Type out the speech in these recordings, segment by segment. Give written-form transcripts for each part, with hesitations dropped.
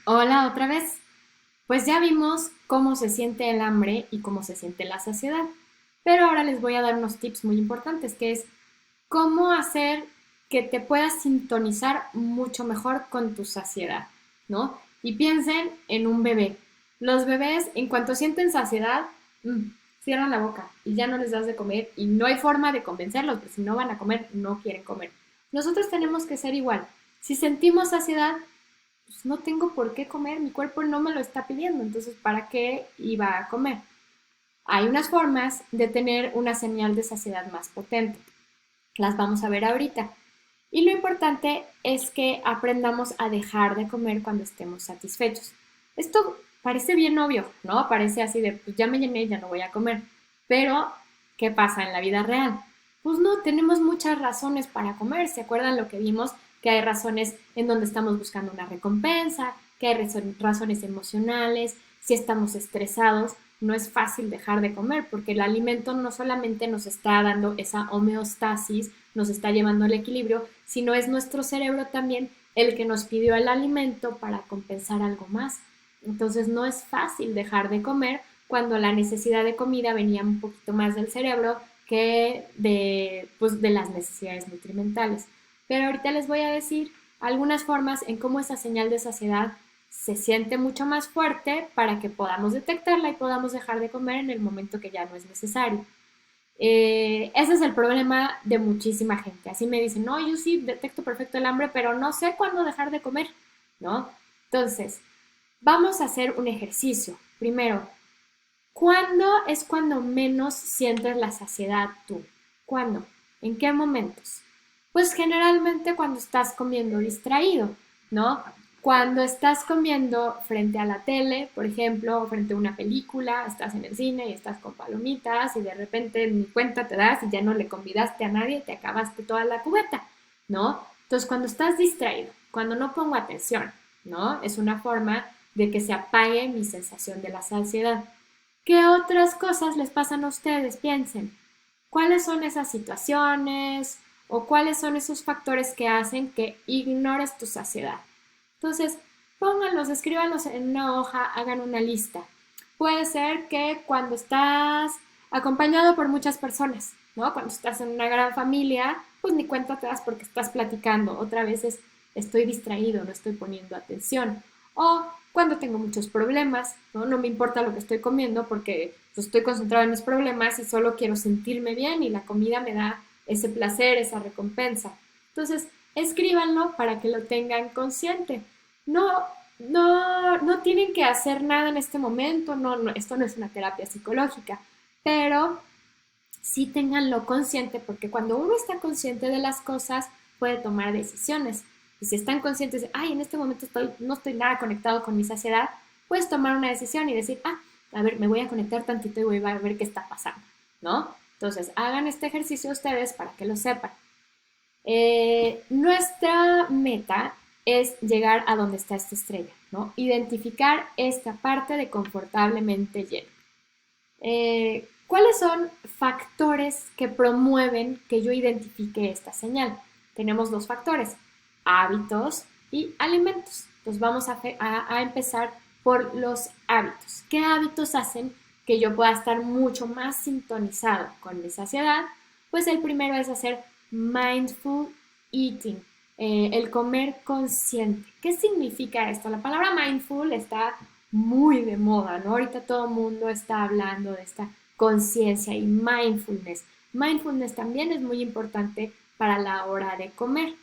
Hola otra vez. Pues ya vimos cómo se siente el hambre y cómo se siente la saciedad. Pero ahora les voy a dar unos tips muy importantes, que es cómo hacer que te puedas sintonizar mucho mejor con tu saciedad, ¿no? Y piensen en un bebé. Los bebés, en cuanto sienten saciedad, cierran la boca y ya no les das de comer y no hay forma de convencerlos, porque si no van a comer, no quieren comer. Nosotros tenemos que ser igual. Si sentimos saciedad, pues no tengo por qué comer, mi cuerpo no me lo está pidiendo, entonces ¿para qué iba a comer? Hay unas formas de tener una señal de saciedad más potente. Las vamos a ver ahorita. Y lo importante es que aprendamos a dejar de comer cuando estemos satisfechos. Esto parece bien obvio, ¿no? Parece así de, pues ya me llené, ya no voy a comer. Pero, ¿qué pasa en la vida real? Pues no, tenemos muchas razones para comer. ¿Se acuerdan lo que vimos? Que hay razones en donde estamos buscando una recompensa, que hay razones emocionales, si estamos estresados, no es fácil dejar de comer porque el alimento no solamente nos está dando esa homeostasis, nos está llevando al equilibrio, sino es nuestro cerebro también el que nos pidió el alimento para compensar algo más. Entonces no es fácil dejar de comer cuando la necesidad de comida venía un poquito más del cerebro que de las necesidades nutrimentales. Pero ahorita les voy a decir algunas formas en cómo esa señal de saciedad se siente mucho más fuerte para que podamos detectarla y podamos dejar de comer en el momento que ya no es necesario. Ese es el problema de muchísima gente. Así me dicen, no, yo sí detecto perfecto el hambre, pero no sé cuándo dejar de comer, ¿no? Entonces, vamos a hacer un ejercicio. Primero, ¿cuándo es cuando menos sientes la saciedad tú? ¿Cuándo? ¿En qué momentos? Pues generalmente cuando estás comiendo distraído, ¿no? Cuando estás comiendo frente a la tele, por ejemplo, o frente a una película, estás en el cine y estás con palomitas y de repente ni cuenta te das y ya no le convidaste a nadie y te acabaste toda la cubeta, ¿no? Entonces, cuando estás distraído, cuando no pongo atención, ¿no? Es una forma de que se apague mi sensación de la saciedad. ¿Qué otras cosas les pasan a ustedes? Piensen. ¿Cuáles son esas situaciones o cuáles son esos factores que hacen que ignores tu saciedad? Entonces, pónganlos, escríbanlos en una hoja, hagan una lista. Puede ser que cuando estás acompañado por muchas personas, ¿no? Cuando estás en una gran familia, pues ni cuenta te das porque estás platicando. Otra vez es, estoy distraído, no estoy poniendo atención. O cuando tengo muchos problemas, ¿no? No me importa lo que estoy comiendo porque pues, estoy concentrado en mis problemas y solo quiero sentirme bien y la comida me da ese placer, esa recompensa. Entonces, escríbanlo para que lo tengan consciente. No, no tienen que hacer nada en este momento, esto no es una terapia psicológica, pero sí tenganlo consciente porque cuando uno está consciente de las cosas puede tomar decisiones. Y si están conscientes de, ay, en este momento no estoy nada conectado con mi saciedad, puedes tomar una decisión y decir, a ver, me voy a conectar tantito y voy a ver qué está pasando, ¿no? Entonces, hagan este ejercicio ustedes para que lo sepan. Nuestra meta es llegar a donde está esta estrella, ¿no? Identificar esta parte de confortablemente lleno. ¿Cuáles son factores que promueven que yo identifique esta señal? Tenemos dos factores, hábitos y alimentos. Entonces vamos a empezar por los hábitos. ¿Qué hábitos hacen que yo pueda estar mucho más sintonizado con mi saciedad? Pues el primero es hacer mindful eating, el comer consciente. ¿Qué significa esto? La palabra mindful está muy de moda, ¿no? Ahorita todo el mundo está hablando de esta conciencia y mindfulness. Mindfulness también es muy importante para la hora de comer.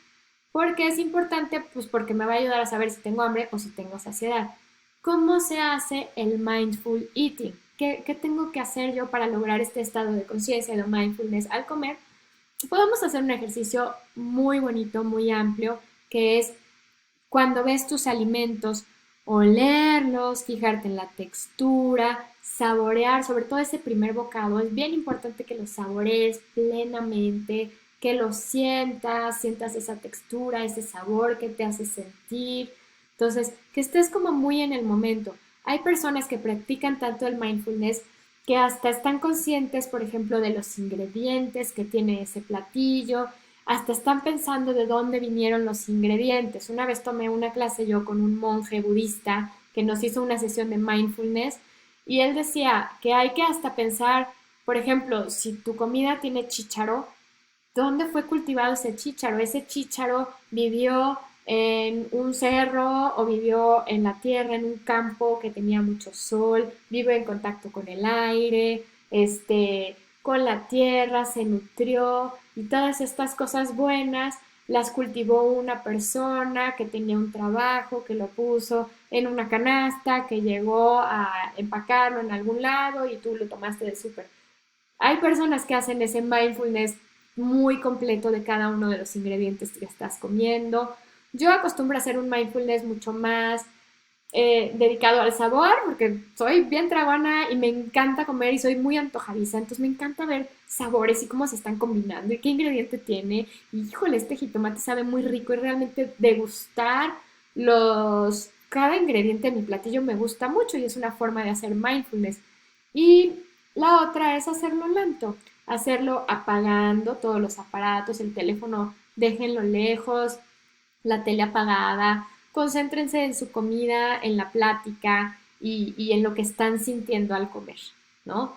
¿Por qué es importante? Pues porque me va a ayudar a saber si tengo hambre o si tengo saciedad. ¿Cómo se hace el mindful eating? ¿Qué tengo que hacer yo para lograr este estado de conciencia y de mindfulness al comer? Podemos hacer un ejercicio muy bonito, muy amplio, que es cuando ves tus alimentos, olerlos, fijarte en la textura, saborear, sobre todo ese primer bocado, es bien importante que lo saborees plenamente, que lo sientas, sientas esa textura, ese sabor que te hace sentir. Entonces, que estés como muy en el momento. Hay personas que practican tanto el mindfulness que hasta están conscientes, por ejemplo, de los ingredientes que tiene ese platillo. hasta están pensando de dónde vinieron los ingredientes. Una vez tomé una clase yo con un monje budista que nos hizo una sesión de mindfulness y él decía que hay que hasta pensar, por ejemplo, si tu comida tiene chícharo, ¿dónde fue cultivado ese chícharo? Ese chícharo vivió en un cerro o vivió en la tierra, en un campo que tenía mucho sol, vive en contacto con el aire, con la tierra, se nutrió y todas estas cosas buenas las cultivó una persona que tenía un trabajo, que lo puso en una canasta, que llegó a empacarlo en algún lado y tú lo tomaste del súper. Hay personas que hacen ese mindfulness muy completo de cada uno de los ingredientes que estás comiendo. Yo acostumbro a hacer un mindfulness mucho más dedicado al sabor, porque soy bien tragona y me encanta comer y soy muy antojadiza, entonces me encanta ver sabores y cómo se están combinando y qué ingrediente tiene. Y híjole, este jitomate sabe muy rico y realmente degustar cada ingrediente de mi platillo me gusta mucho y es una forma de hacer mindfulness. Y la otra es hacerlo lento, hacerlo apagando todos los aparatos, el teléfono déjenlo lejos, la tele apagada, concéntrense en su comida, en la plática y en lo que están sintiendo al comer, ¿no?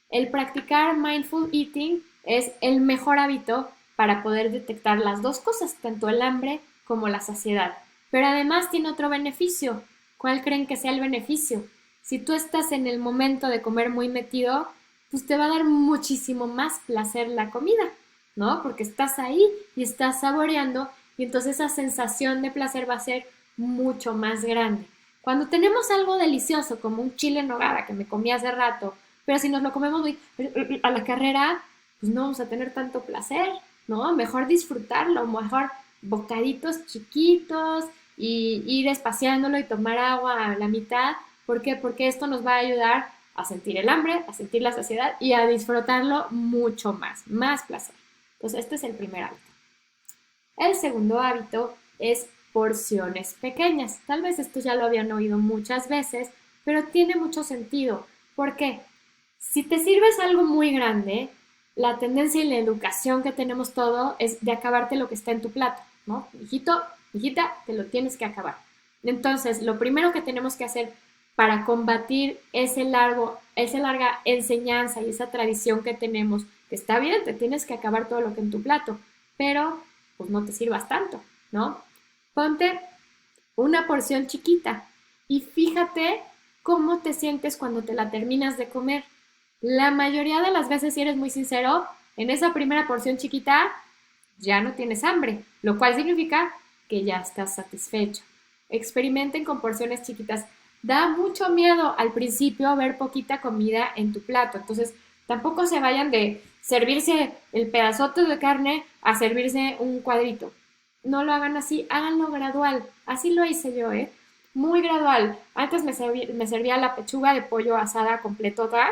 El practicar mindful eating es el mejor hábito para poder detectar las dos cosas, tanto el hambre como la saciedad. Pero además tiene otro beneficio. ¿Cuál creen que sea el beneficio? Si tú estás en el momento de comer muy metido, pues te va a dar muchísimo más placer la comida, ¿no? Porque estás ahí y estás saboreando y entonces esa sensación de placer va a ser mucho más grande. Cuando tenemos algo delicioso como un chile en nogada que me comí hace rato, pero si nos lo comemos a la carrera, pues no vamos a tener tanto placer, ¿no? Mejor disfrutarlo, mejor bocaditos chiquitos y ir espaciándolo y tomar agua a la mitad. ¿Por qué? Porque esto nos va a ayudar a sentir el hambre, a sentir la saciedad y a disfrutarlo mucho más placer. Entonces, este es el primer hábito. El segundo hábito es porciones pequeñas. Tal vez esto ya lo habían oído muchas veces, pero tiene mucho sentido. ¿Por qué? Si te sirves algo muy grande, la tendencia y la educación que tenemos todo es de acabarte lo que está en tu plato, ¿no? Hijito, hijita, te lo tienes que acabar. Entonces, lo primero que tenemos que hacer para combatir esa larga enseñanza y esa tradición que tenemos, que está bien, te tienes que acabar todo lo que en tu plato, pero pues no te sirvas tanto, ¿no? Ponte una porción chiquita y fíjate cómo te sientes cuando te la terminas de comer. La mayoría de las veces, si eres muy sincero, en esa primera porción chiquita ya no tienes hambre, lo cual significa que ya estás satisfecho. Experimenten con porciones chiquitas. Da mucho miedo al principio ver poquita comida en tu plato, entonces tampoco se vayan de servirse el pedazote de carne a servirse un cuadrito. No lo hagan así, háganlo gradual. Así lo hice yo, ¿eh? Muy gradual. Antes me servía la pechuga de pollo asada completota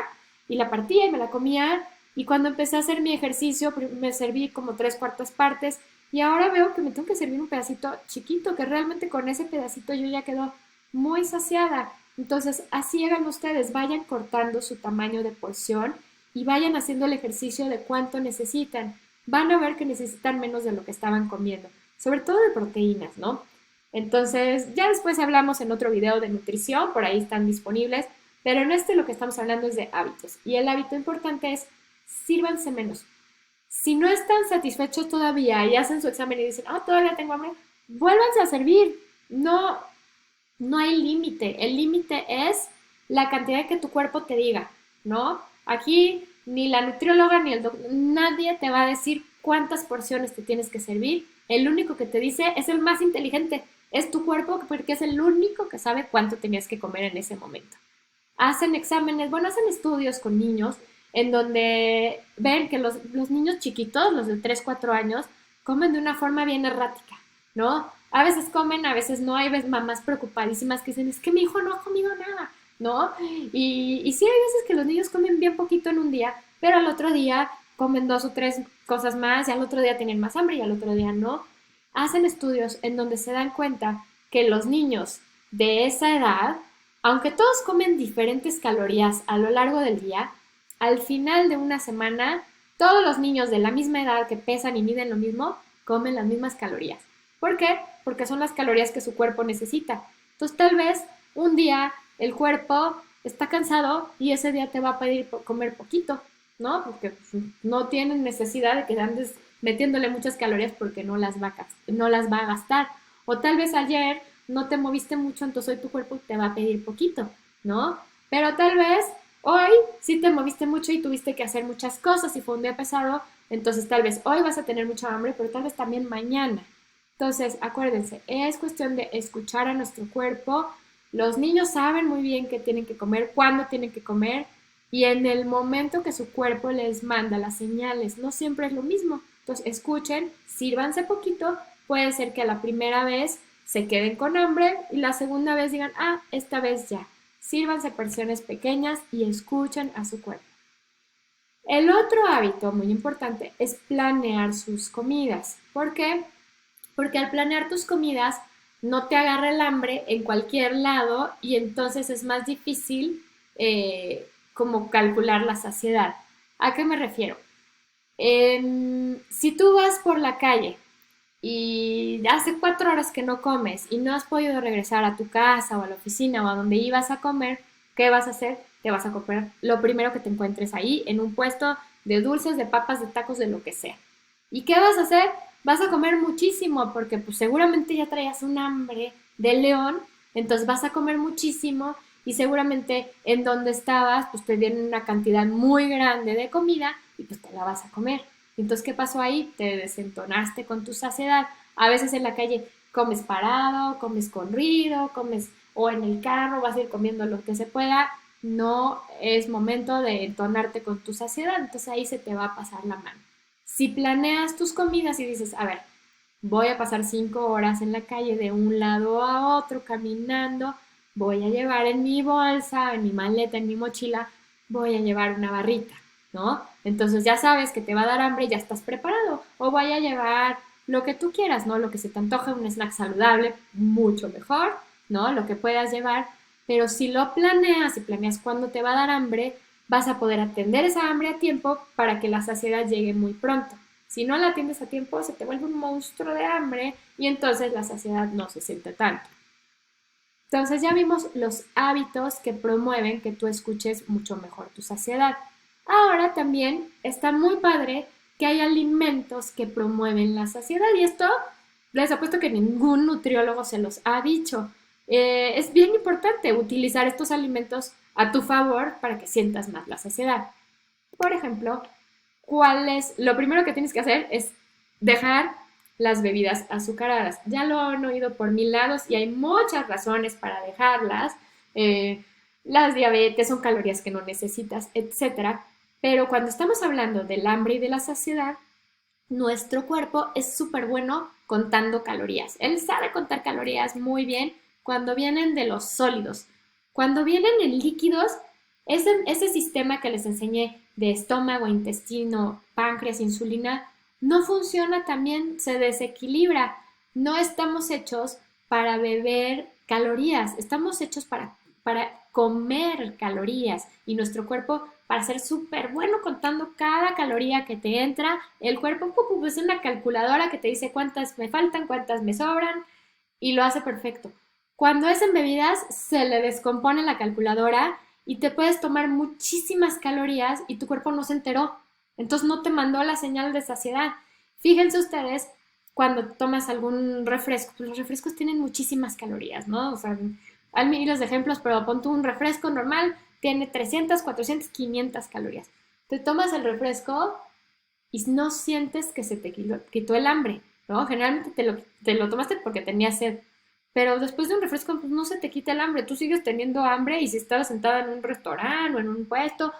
y la partía y me la comía. Y cuando empecé a hacer mi ejercicio, me serví como 3/4 partes. Y ahora veo que me tengo que servir un pedacito chiquito, que realmente con ese pedacito yo ya quedo muy saciada. Entonces, así hagan ustedes, vayan cortando su tamaño de porción y vayan haciendo el ejercicio de cuánto necesitan. Van a ver que necesitan menos de lo que estaban comiendo, sobre todo de proteínas, ¿no? Entonces, ya después hablamos en otro video de nutrición, por ahí están disponibles, pero en este lo que estamos hablando es de hábitos. Y el hábito importante es, sírvanse menos. Si no están satisfechos todavía y hacen su examen y dicen, oh, todavía tengo hambre, vuélvanse a servir. No, no hay límite. El límite es la cantidad que tu cuerpo te diga, ¿no? Aquí ni la nutrióloga ni el doctor, nadie te va a decir cuántas porciones te tienes que servir. El único que te dice es el más inteligente. Es tu cuerpo porque es el único que sabe cuánto tenías que comer en ese momento. Hacen exámenes, bueno, hacen estudios con niños en donde ven que los niños chiquitos, los de 3 4 años, comen de una forma bien errática, ¿no? A veces comen, a veces no. Hay veces mamás preocupadísimas que dicen, es que mi hijo no ha comido nada, ¿no? Y sí hay veces que los niños comen bien poquito en un día, pero al otro día comen 2 o 3 cosas más y al otro día tienen más hambre y al otro día no. Hacen estudios en donde se dan cuenta que los niños de esa edad, aunque todos comen diferentes calorías a lo largo del día, al final de una semana, todos los niños de la misma edad que pesan y miden lo mismo, comen las mismas calorías. ¿Por qué? Porque son las calorías que su cuerpo necesita. Entonces tal vez un día el cuerpo está cansado y ese día te va a pedir comer poquito, ¿no? Porque no tienen necesidad de que andes metiéndole muchas calorías porque no las va a gastar. O tal vez ayer no te moviste mucho, entonces hoy tu cuerpo te va a pedir poquito, ¿no? Pero tal vez hoy sí te moviste mucho y tuviste que hacer muchas cosas y fue un día pesado, entonces tal vez hoy vas a tener mucha hambre, pero tal vez también mañana. Entonces, acuérdense, es cuestión de escuchar a nuestro cuerpo. Los niños saben muy bien qué tienen que comer, cuándo tienen que comer y en el momento que su cuerpo les manda las señales. No siempre es lo mismo. Entonces, escuchen, sírvanse poquito. Puede ser que a la primera vez se queden con hambre y la segunda vez digan, ah, esta vez ya. Sírvanse porciones pequeñas y escuchen a su cuerpo. El otro hábito muy importante es planear sus comidas. ¿Por qué? Porque al planear tus comidas no te agarra el hambre en cualquier lado y entonces es más difícil como calcular la saciedad. ¿A qué me refiero? Si tú vas por la calle y hace 4 horas que no comes y no has podido regresar a tu casa o a la oficina o a donde ibas a comer, ¿qué vas a hacer? Te vas a comer lo primero que te encuentres ahí en un puesto de dulces, de papas, de tacos, de lo que sea. ¿Y qué vas a hacer? Vas a comer muchísimo porque pues seguramente ya traías un hambre de león, entonces vas a comer muchísimo y seguramente en donde estabas pues te dieron una cantidad muy grande de comida y pues te la vas a comer. Entonces, ¿qué pasó ahí? Te desentonaste con tu saciedad. A veces en la calle comes parado, comes corrido, comes o en el carro, vas a ir comiendo lo que se pueda. No es momento de entonarte con tu saciedad, entonces ahí se te va a pasar la mano. Si planeas tus comidas y dices, a ver, voy a pasar 5 horas en la calle de un lado a otro caminando, voy a llevar en mi bolsa, en mi maleta, en mi mochila, voy a llevar una barrita, ¿no? Entonces ya sabes que te va a dar hambre y ya estás preparado. O voy a llevar lo que tú quieras, ¿no? Lo que se te antoje, un snack saludable, mucho mejor, ¿no? Lo que puedas llevar. Pero si lo planeas y planeas cuándo te va a dar hambre, vas a poder atender esa hambre a tiempo para que la saciedad llegue muy pronto. Si no la atiendes a tiempo, se te vuelve un monstruo de hambre y entonces la saciedad no se siente tanto. Entonces ya vimos los hábitos que promueven que tú escuches mucho mejor tu saciedad. Ahora también está muy padre que hay alimentos que promueven la saciedad y esto les apuesto que ningún nutriólogo se los ha dicho. Es bien importante utilizar estos alimentos a tu favor para que sientas más la saciedad. Por ejemplo, lo primero que tienes que hacer es dejar las bebidas azucaradas. Ya lo han oído por mil lados y hay muchas razones para dejarlas. Eh, las diabetes son calorías que no necesitas, etcétera. Pero cuando estamos hablando del hambre y de la saciedad, nuestro cuerpo es súper bueno contando calorías. Él sabe contar calorías muy bien cuando vienen de los sólidos. Cuando vienen en líquidos, ese sistema que les enseñé de estómago, intestino, páncreas, insulina, no funciona también, se desequilibra. No estamos hechos para beber calorías, estamos hechos para comer calorías y nuestro cuerpo para ser súper bueno contando cada caloría que te entra. El cuerpo es una calculadora que te dice cuántas me faltan, cuántas me sobran y lo hace perfecto. Cuando es en bebidas, se le descompone la calculadora y te puedes tomar muchísimas calorías y tu cuerpo no se enteró. Entonces no te mandó la señal de saciedad. Fíjense ustedes cuando tomas algún refresco, pues los refrescos tienen muchísimas calorías, ¿no? O sea, hay miles de ejemplos, pero pon tú un refresco normal, tiene 300, 400, 500 calorías. Te tomas el refresco y no sientes que se te quitó el hambre, ¿no? Generalmente te lo tomaste porque tenías sed, pero después de un refresco pues no se te quita el hambre, tú sigues teniendo hambre y si estabas sentada en un restaurante o en un puesto,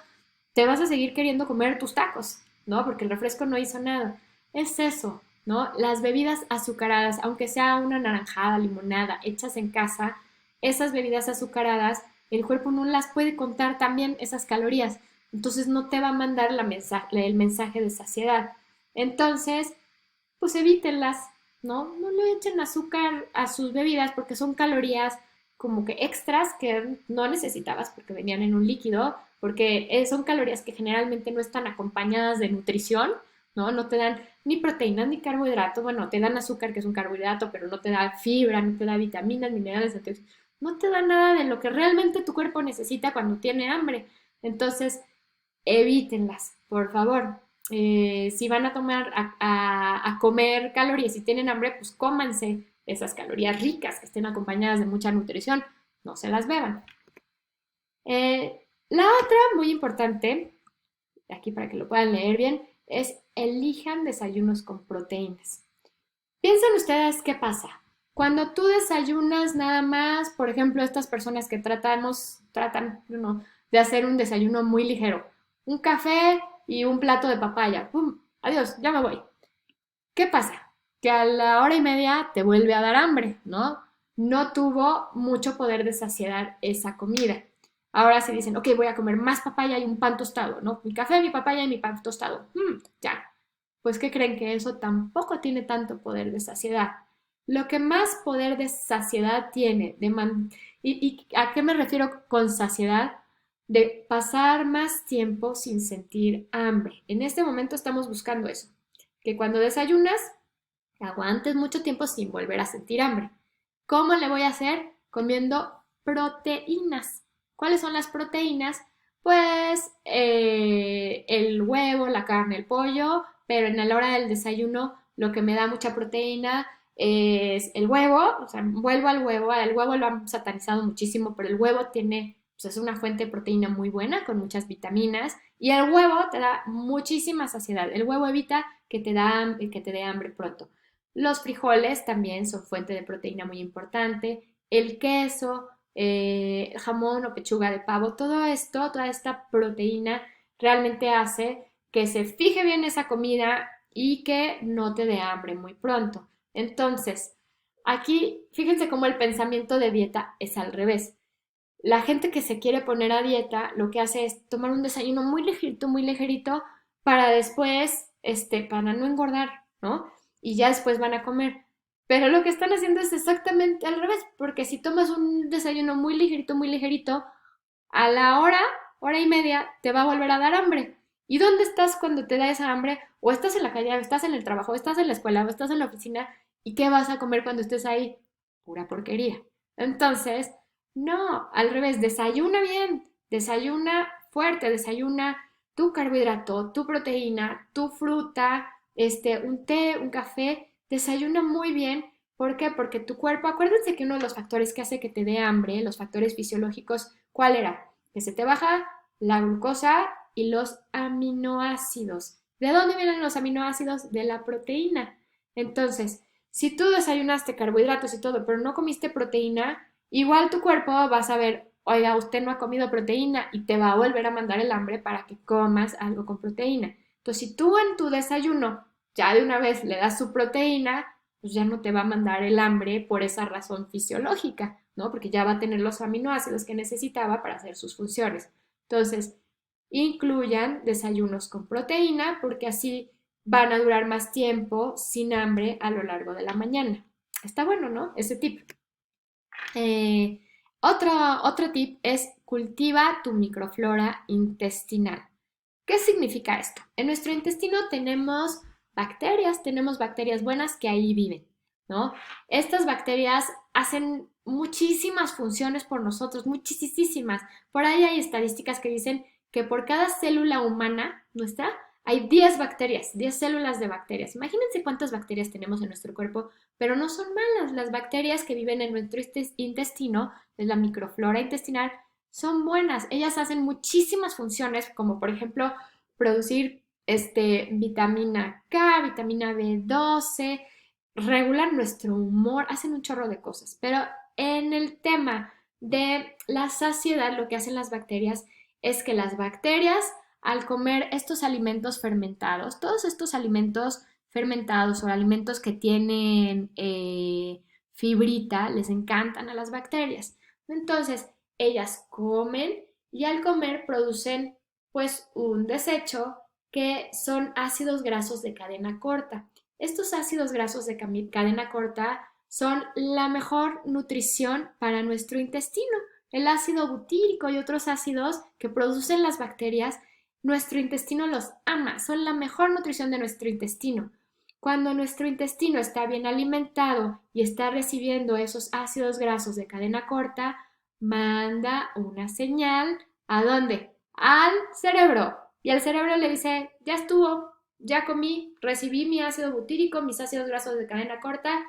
te vas a seguir queriendo comer tus tacos, ¿no? Porque el refresco no hizo nada. Es eso, ¿no? Las bebidas azucaradas, aunque sea una naranjada, limonada, hechas en casa, esas bebidas azucaradas, el cuerpo no las puede contar también esas calorías. Entonces no te va a mandar el mensaje de saciedad. Entonces, pues evítenlas, ¿no? No le echen azúcar a sus bebidas porque son calorías como que extras que no necesitabas porque venían en un líquido, porque son calorías que generalmente no están acompañadas de nutrición, ¿no? No te dan ni proteínas ni carbohidratos, bueno, te dan azúcar, que es un carbohidrato, pero no te da fibra, no te da vitaminas, minerales, entonces no te da nada de lo que realmente tu cuerpo necesita cuando tiene hambre. Entonces, evítenlas, por favor. Si van a tomar a comer calorías y tienen hambre, pues cómanse esas calorías ricas que estén acompañadas de mucha nutrición, no se las beban. La otra, muy importante, aquí para que lo puedan leer bien, es elijan desayunos con proteínas. Piensen ustedes qué pasa. Cuando tú desayunas nada más, por ejemplo, estas personas que tratan de hacer un desayuno muy ligero, un café y un plato de papaya, ¡pum! Adiós, ya me voy. ¿Qué pasa? Que a la hora y media te vuelve a dar hambre, ¿no? No tuvo mucho poder de saciar esa comida. Ahora se dicen, ok, voy a comer más papaya y un pan tostado, ¿no? Mi café, mi papaya y mi pan tostado. Ya. Pues, ¿qué creen? Que eso tampoco tiene tanto poder de saciedad. Lo que más poder de saciedad tiene, ¿y a qué me refiero con saciedad? De pasar más tiempo sin sentir hambre. En este momento estamos buscando eso, que cuando desayunas, aguantes mucho tiempo sin volver a sentir hambre. ¿Cómo le voy a hacer? Comiendo proteínas. ¿Cuáles son las proteínas? Pues el huevo, la carne, el pollo, pero en la hora del desayuno lo que me da mucha proteína es el huevo, o sea, vuelvo al huevo lo han satanizado muchísimo, pero el huevo tiene, pues es una fuente de proteína muy buena, con muchas vitaminas, y el huevo te da muchísima saciedad. El huevo evita que que te dé hambre pronto. Los frijoles también son fuente de proteína muy importante. El queso, jamón o pechuga de pavo, todo esto, toda esta proteína realmente hace que se fije bien esa comida y que no te dé hambre muy pronto. Entonces, aquí fíjense cómo el pensamiento de dieta es al revés. La gente que se quiere poner a dieta lo que hace es tomar un desayuno muy ligerito para después, para no engordar, ¿no? Y ya después van a comer. Pero lo que están haciendo es exactamente al revés, porque si tomas un desayuno muy ligerito, a la hora y media, te va a volver a dar hambre. ¿Y dónde estás cuando te da esa hambre? O estás en la calle, o estás en el trabajo, o estás en la escuela, o estás en la oficina, ¿y qué vas a comer cuando estés ahí? Pura porquería. Entonces, no, al revés, desayuna bien, desayuna fuerte, desayuna tu carbohidrato, tu proteína, tu fruta, un té, un café, desayuna muy bien. ¿Por qué? Porque tu cuerpo, acuérdense que uno de los factores que hace que te dé hambre, los factores fisiológicos, ¿cuál era? Que se te baja la glucosa y los aminoácidos. ¿De dónde vienen los aminoácidos? De la proteína. Entonces, si tú desayunaste carbohidratos y todo, pero no comiste proteína, igual tu cuerpo va a saber, oiga, usted no ha comido proteína y te va a volver a mandar el hambre para que comas algo con proteína. Entonces, si tú en tu desayuno ya de una vez le das su proteína, pues ya no te va a mandar el hambre por esa razón fisiológica, ¿no? Porque ya va a tener los aminoácidos que necesitaba para hacer sus funciones. Entonces, incluyan desayunos con proteína porque así van a durar más tiempo sin hambre a lo largo de la mañana. Está bueno, ¿no? Ese tip. Eh, otro tip es cultiva tu microflora intestinal. ¿Qué significa esto? En nuestro intestino tenemos bacterias buenas que ahí viven, ¿no? Estas bacterias hacen muchísimas funciones por nosotros, muchísimas. Por ahí hay estadísticas que dicen que por cada célula humana nuestra hay 10 bacterias, 10 células de bacterias. Imagínense cuántas bacterias tenemos en nuestro cuerpo, pero no son malas. Las bacterias que viven en nuestro intestino, es la microflora intestinal, son buenas. Ellas hacen muchísimas funciones, como por ejemplo producir vitamina K, vitamina B12, regulan nuestro humor, hacen un chorro de cosas. Pero en el tema de la saciedad, lo que hacen las bacterias es que las bacterias, al comer estos alimentos fermentados, todos estos alimentos fermentados o alimentos que tienen fibrita, les encantan a las bacterias. Entonces, ellas comen y al comer producen pues un desecho que son ácidos grasos de cadena corta. Estos ácidos grasos de cadena corta son la mejor nutrición para nuestro intestino. El ácido butírico y otros ácidos que producen las bacterias nuestro intestino los ama, son la mejor nutrición de nuestro intestino. Cuando nuestro intestino está bien alimentado y está recibiendo esos ácidos grasos de cadena corta, manda una señal, ¿a dónde? Al cerebro. Y el cerebro le dice, ya estuvo, ya comí, recibí mi ácido butírico, mis ácidos grasos de cadena corta,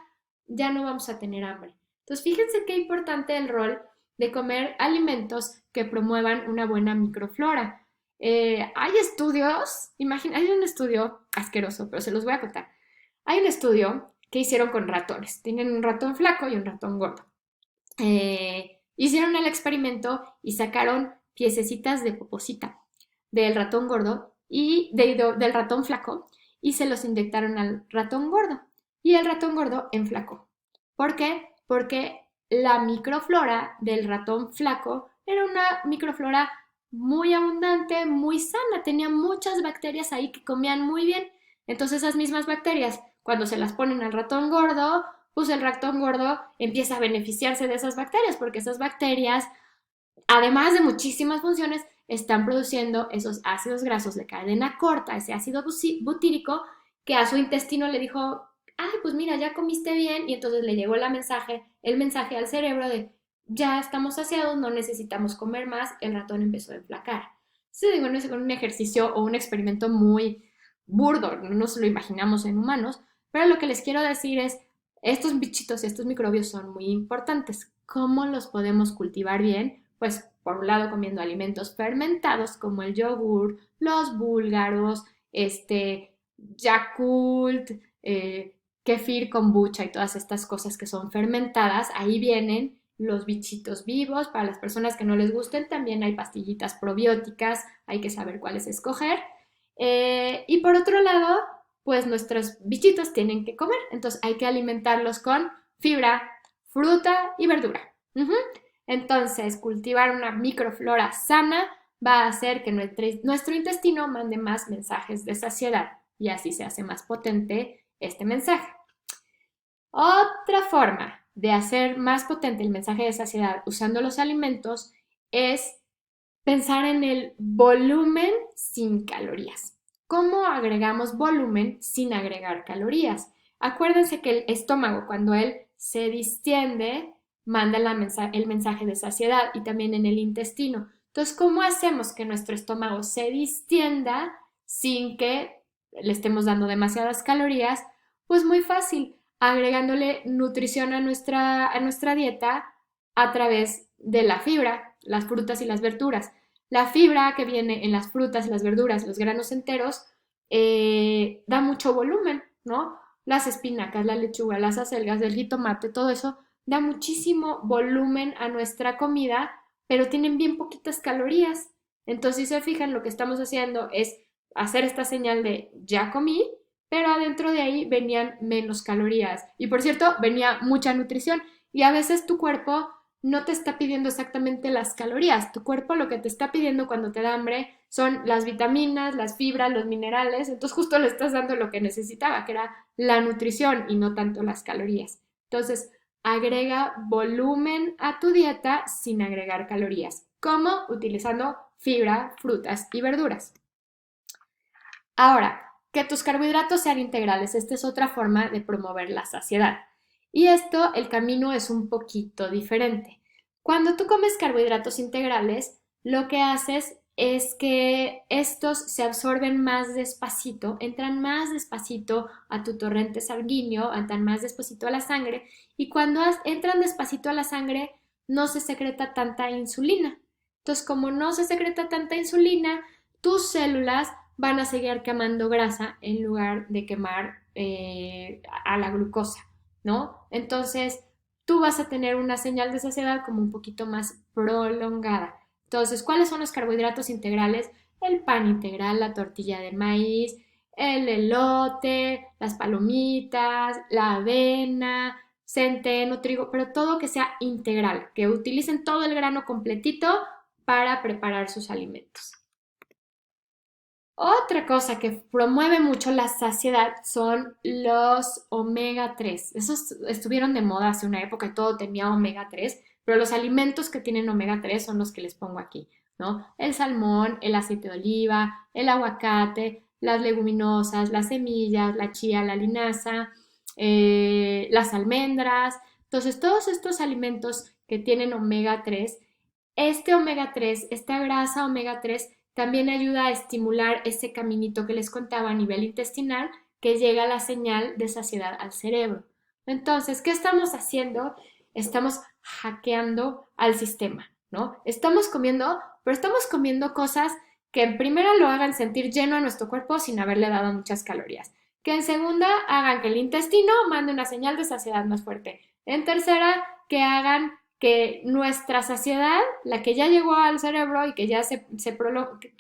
ya no vamos a tener hambre. Entonces, fíjense qué importante el rol de comer alimentos que promuevan una buena microflora. Hay estudios, hay un estudio asqueroso, pero se los voy a contar. Hay un estudio que hicieron con ratones. Tienen un ratón flaco y un ratón gordo. Hicieron el experimento y sacaron piececitas de poposita del ratón gordo y del ratón flaco y se los inyectaron al ratón gordo. Y el ratón gordo enflacó. ¿Por qué? Porque la microflora del ratón flaco era una microflora muy abundante, muy sana, tenía muchas bacterias ahí que comían muy bien. Entonces esas mismas bacterias, cuando se las ponen al ratón gordo, pues el ratón gordo empieza a beneficiarse de esas bacterias, porque esas bacterias, además de muchísimas funciones, están produciendo esos ácidos grasos de cadena corta, ese ácido butírico, que a su intestino le dijo, ay, pues mira, ya comiste bien, y entonces le llegó el mensaje al cerebro de, ya estamos saciados, no necesitamos comer más, el ratón empezó a enflacar. Entonces, digo, no es un ejercicio o un experimento muy burdo, no nos lo imaginamos en humanos, pero lo que les quiero decir es, estos bichitos, estos microbios son muy importantes. ¿Cómo los podemos cultivar bien? Pues por un lado comiendo alimentos fermentados como el yogur, los búlgaros, Yakult, kefir, kombucha y todas estas cosas que son fermentadas. Ahí vienen los bichitos vivos. Para las personas que no les gusten, también hay pastillitas probióticas. Hay que saber cuáles escoger. Y por otro lado, pues nuestros bichitos tienen que comer. Entonces hay que alimentarlos con fibra, fruta y verdura. Entonces, cultivar una microflora sana va a hacer que nuestro intestino mande más mensajes de saciedad y así se hace más potente este mensaje. Otra forma de hacer más potente el mensaje de saciedad usando los alimentos es pensar en el volumen sin calorías. ¿Cómo agregamos volumen sin agregar calorías? Acuérdense que el estómago, cuando él se distiende, manda el mensaje de saciedad y también en el intestino. Entonces, ¿cómo hacemos que nuestro estómago se distienda sin que le estemos dando demasiadas calorías? Pues muy fácil, agregándole nutrición a nuestra dieta a través de la fibra, las frutas y las verduras. La fibra que viene en las frutas, las verduras, los granos enteros, da mucho volumen, ¿no? Las espinacas, la lechuga, las acelgas, el jitomate, todo eso da muchísimo volumen a nuestra comida, pero tienen bien poquitas calorías. Entonces, si se fijan, lo que estamos haciendo es hacer esta señal de ya comí, pero adentro de ahí venían menos calorías. Y por cierto, venía mucha nutrición. Y a veces tu cuerpo no te está pidiendo exactamente las calorías. Tu cuerpo lo que te está pidiendo cuando te da hambre son las vitaminas, las fibras, los minerales. Entonces justo le estás dando lo que necesitaba, que era la nutrición y no tanto las calorías. Entonces, agrega volumen a tu dieta sin agregar calorías. ¿Cómo? Utilizando fibra, frutas y verduras. Ahora, que tus carbohidratos sean integrales. Esta es otra forma de promover la saciedad. Y esto, el camino es un poquito diferente. Cuando tú comes carbohidratos integrales, lo que haces es que estos se absorben más despacito, entran más despacito a tu torrente sanguíneo, entran más despacito a la sangre y cuando entran despacito a la sangre no se secreta tanta insulina. Entonces, como no se secreta tanta insulina, tus células van a seguir quemando grasa en lugar de quemar a la glucosa, ¿no? Entonces, tú vas a tener una señal de saciedad como un poquito más prolongada. Entonces, ¿cuáles son los carbohidratos integrales? El pan integral, la tortilla de maíz, el elote, las palomitas, la avena, centeno, trigo, pero todo que sea integral, que utilicen todo el grano completito para preparar sus alimentos. Otra cosa que promueve mucho la saciedad son los omega 3. Esos estuvieron de moda hace una época y todo tenía omega 3, pero los alimentos que tienen omega 3 son los que les pongo aquí, ¿no? El salmón, el aceite de oliva, el aguacate, las leguminosas, las semillas, la chía, la linaza, las almendras. Entonces, todos estos alimentos que tienen omega 3, este omega 3, esta grasa omega 3, también ayuda a estimular ese caminito que les contaba a nivel intestinal que llega la señal de saciedad al cerebro. Entonces, ¿qué estamos haciendo? Estamos hackeando al sistema, ¿no? Estamos comiendo, pero estamos comiendo cosas que en primera lo hagan sentir lleno a nuestro cuerpo sin haberle dado muchas calorías. Que en segunda hagan que el intestino mande una señal de saciedad más fuerte. En tercera, que hagan que nuestra saciedad, la que ya llegó al cerebro y que ya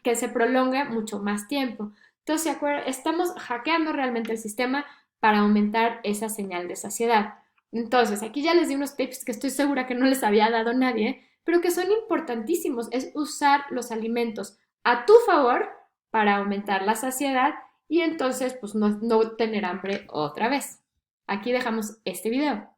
que se prolongue mucho más tiempo. Entonces, estamos hackeando realmente el sistema para aumentar esa señal de saciedad. Entonces, aquí ya les di unos tips que estoy segura que no les había dado nadie, pero que son importantísimos. Es usar los alimentos a tu favor para aumentar la saciedad y entonces pues no tener hambre otra vez. Aquí dejamos este video.